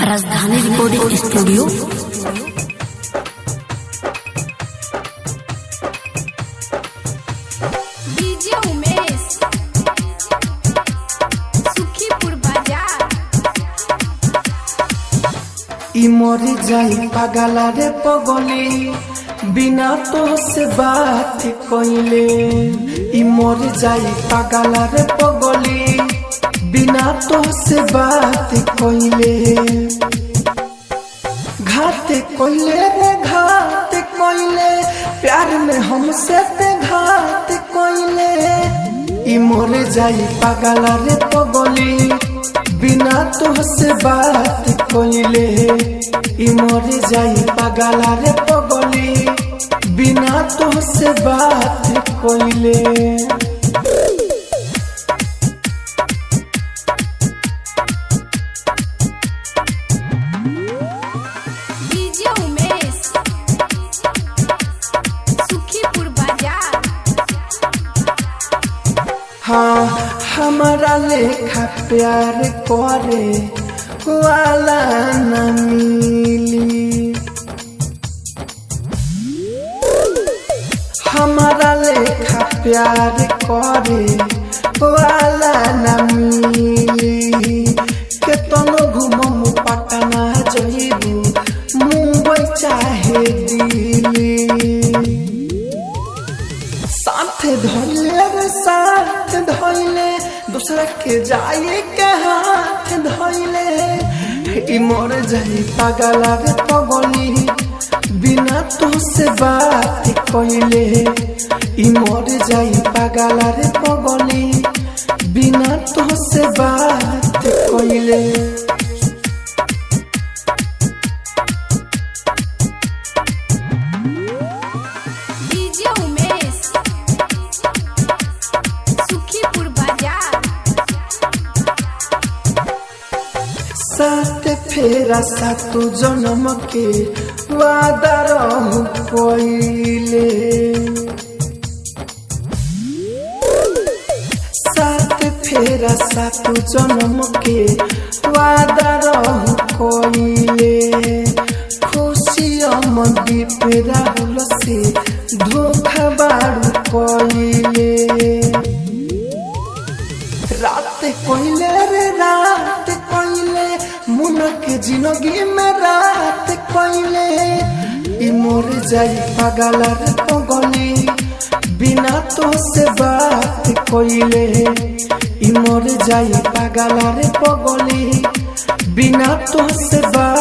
राजधानी recording studio. DJ Umesh Sukhipur बाजार। ई मरी जाई पागला रे पगली बिना तो से बात कइले। ई मरी जाई पागला रे पगली बिना तो से बात कइले। घात कइले रे घात कइले प्यार में हमसे ते घात कइले। ई मरी जाई पागला रे पगली बिना तो से बात कइले। ई मरी जाई पागला रे पगली बिना तो से बात कइले। डीजे उमेश सुखीपुर बाजार। हाँ हमारा लेखा प्यार करे वाला न मिली। हमारा लेखा प्यार करे वाला न मिली। केतनो घुमम पटना जइबू मुंबई चाहे दिल्ली। साथ धइले रे साथ धइले दूसरा के जाए के हाथ धइले। ई मर जाई पागला रे पगली बिना तो से बात कइले। ई मर जाई पागला रे पगली बिना तो से बात कइले। डीजे उमेश सुखीपुर बाजार। साथ फेरा सातो जन्म के वादा रहू कइले। साथ फेरा सातो जन्म के वादा रहू कइले। खुशी अमदीप राहुल से धोखा बारू कइले। रात कइले रे रात कइले मुन के जिंदगी में रात कइले। ई मोर जाई पागला रे पगली बिना तो से बात कइले। ई मोर जाई पागला रे पगली बिना तो से बात